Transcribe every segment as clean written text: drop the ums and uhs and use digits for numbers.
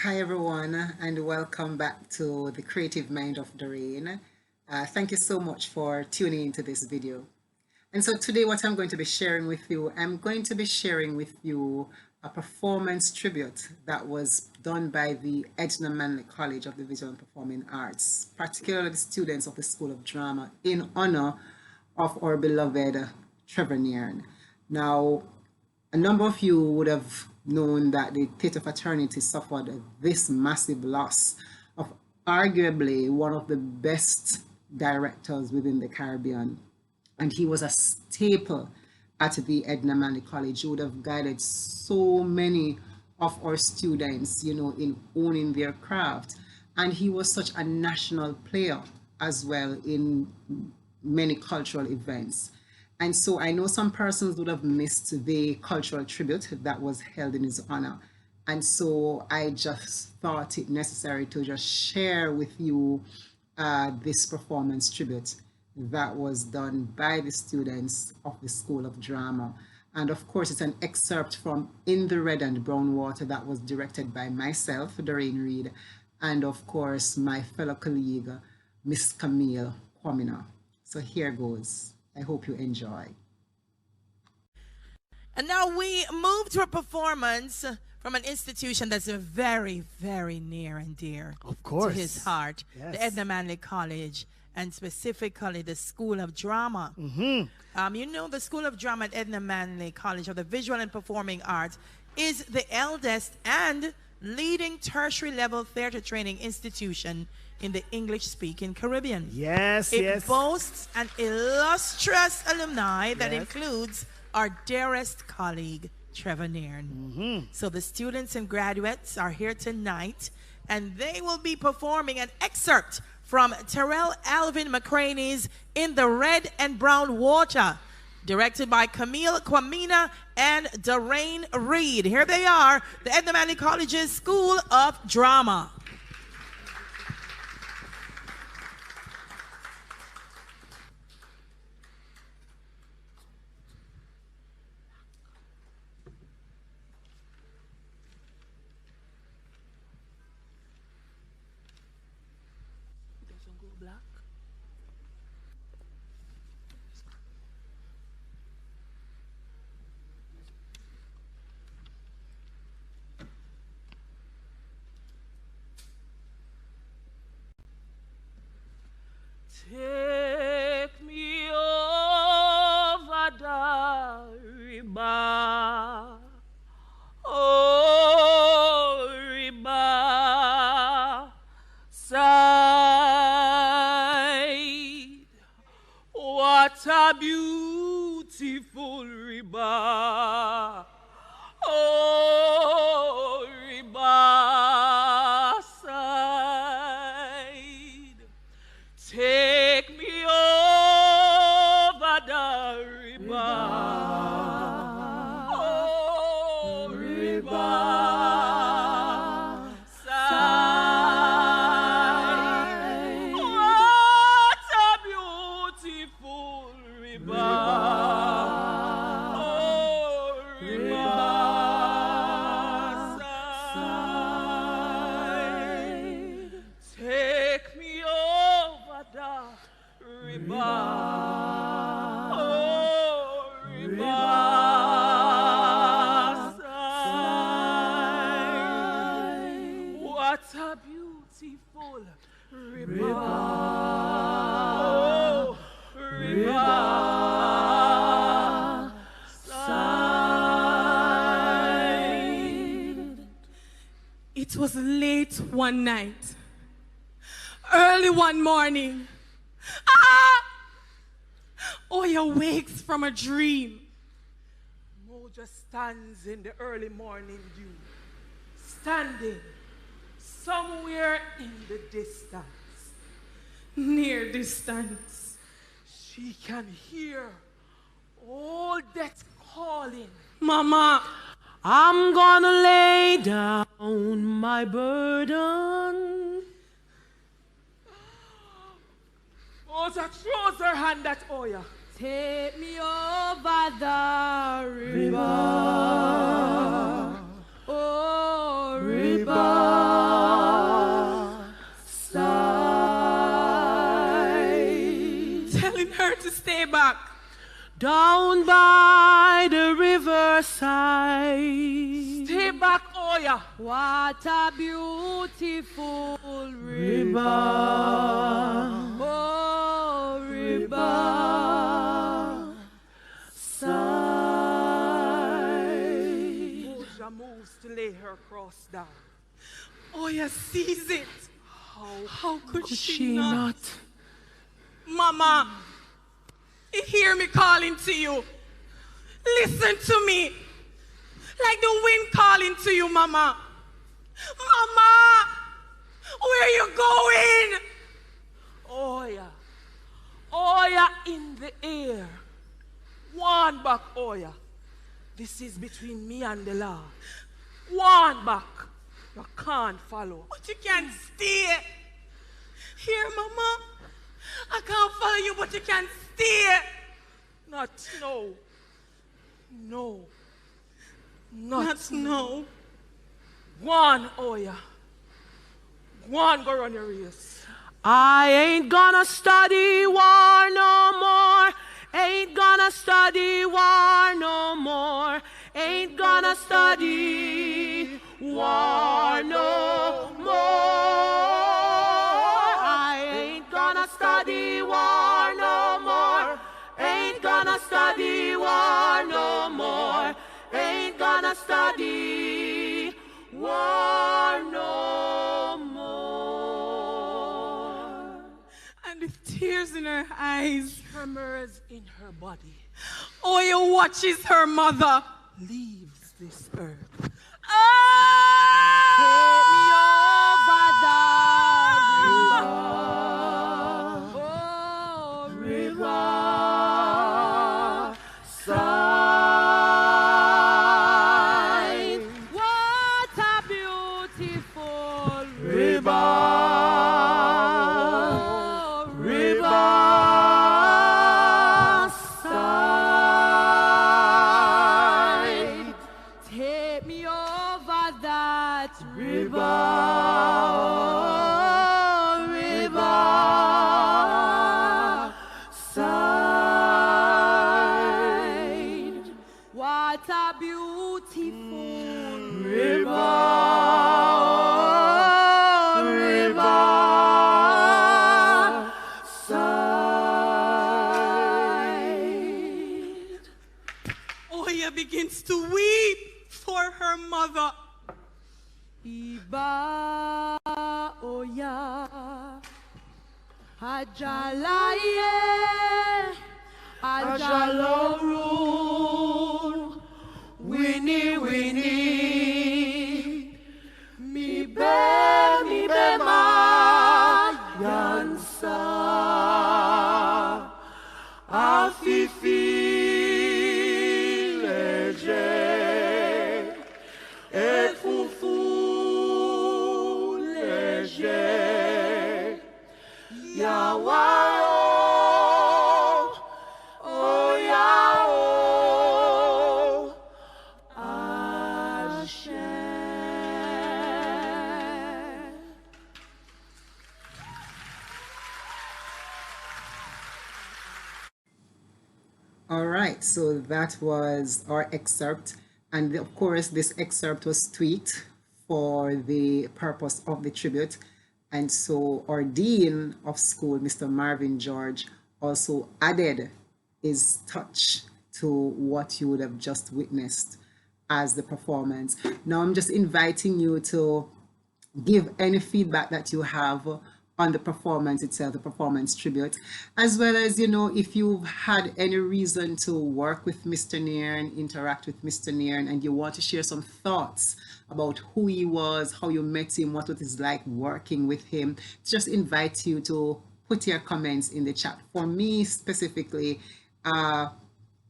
Hi everyone, and welcome back to the Creative Mind of Dorraine. Thank you so much for tuning into this video. And so today what I'm going to be sharing with you, I'm going to be sharing with you a performance tribute that was done by the Edna Manley College of the Visual and Performing Arts, particularly the students of the School of Drama, in honor of our beloved Trevor Nairne. Now, a number of you would have known that the theatre fraternity suffered this massive loss of arguably one of the best directors within the Caribbean. And he was a staple at the Edna Manley College. He would have guided so many of our students, in owning their craft. And he was such a national player as well in many cultural events. And so I know some persons would have missed the cultural tribute that was held in his honor. And so I just thought it necessary to just share with you this performance tribute that was done by the students of the School of Drama. And of course, it's an excerpt from In the Red and Brown Water that was directed by myself, Dorraine Reed, and of course, my fellow colleague, Miss Camille Kwamina. So here goes. I hope you enjoy. And now we move to a performance from an institution that's very, very near and dear to his heart, the Edna Manley College, and specifically the School of Drama. The School of Drama at Edna Manley College of the Visual and Performing Arts is the eldest and leading tertiary level theater training institution in the English-speaking Caribbean. It boasts an illustrious alumni that includes our dearest colleague, Trevor Nairne. So the students and graduates are here tonight, and they will be performing an excerpt from Terrell Alvin McCraney's In the Red and Brown Water, directed by Camille Kwamina and Dorraine Reed. Here they are, the Edna Manley College's School of Drama. Take me over the river, oh, river side. What a beautiful river, oh, river side. Take me over the river, oh, river side. What a beautiful river, oh, river side. Take me over the river, oh, river side. What a beautiful river, oh, river side. It was late one night, early one morning. Oya wakes from a dream. Moja stands in the early morning dew, standing somewhere in the distance. Near distance, She can hear all death calling. Mama, I'm gonna lay down my burden. Moja throws her hand at Oya. take me over the river. River, Oh, river. stay back. Down by the riverside. Stay back, Oya. What a beautiful river. Oh, river. Side. Oja moves to lay her cross down. Oya sees it. How could she not? Mama, you hear me calling to you. Listen to me. Like the wind calling to you, Mama. Mama, where are you going? Oya. Oya in the air. One back, Oya. This is between me and the Lord. One back. You can't follow. But you can't stay. Here, Mama. I can't follow you, but you can't stay. Not no. No. Not no. One, Oya. One, go run your race. I ain't gonna study war no more. Ain't gonna study war no more. Ain't gonna study war no more. I ain't gonna study war no more. Ain't gonna study war no more. Ain't gonna study war no more. And with tears in her eyes, Tremors in her body. Oya watches her mother. Leaves this earth. Take me over the river. Oh, River side. what a beautiful River. River side. Take me over that River. River side. What a beautiful River. River side. Oya begins to weep for her mother. Iba oya ajalaye ajaloru Winnie, Winnie, mi be ma yansa, afifi leje, et fufu leje, yawao, oh yao. All right, so that was our excerpt. And of course, this excerpt was tweaked for the purpose of the tribute. And so our Dean of School, Mr. Marvin George, also added his touch to what you would have just witnessed as the performance. Now I'm just inviting you to give any feedback that you have on the performance itself, the performance tribute, as well as, you know, if you've had any reason to work with Mr. Nairne, interact with Mr. Nairne, and you want to share some thoughts about who he was, how you met him, what it is like working with him, just invite you to put your comments in the chat. For me specifically,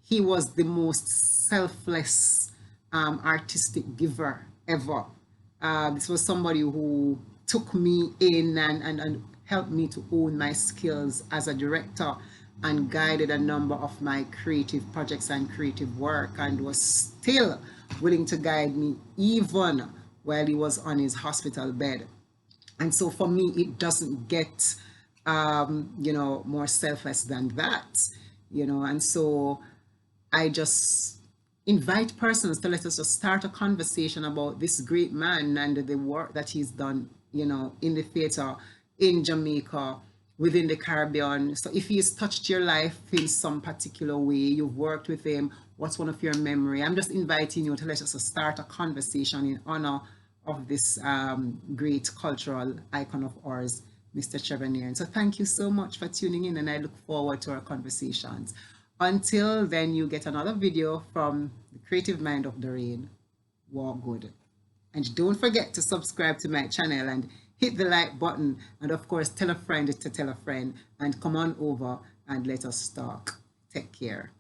he was the most selfless artistic giver ever. This was somebody who took me in and helped me to own my skills as a director and guided a number of my creative projects and creative work, and was still willing to guide me even while he was on his hospital bed. And so for me, it doesn't get, you know, more selfless than that. you know. And so I just invite persons to let us just start a conversation about this great man and the work that he's done, you know, in the theater, in Jamaica, within the Caribbean. So if he's touched your life in some particular way, you've worked with him, what's one of your memory? I'm just inviting you to let us start a conversation in honor of this great cultural icon of ours, Mr. Trevor Nairne. So thank you so much for tuning in, and I look forward to our conversations. Until then, you get another video from the creative mind of Dorraine. Walk good. And don't forget to subscribe to my channel and hit the like button. And of course, tell a friend to tell a friend. And come on over and let us talk. Take care.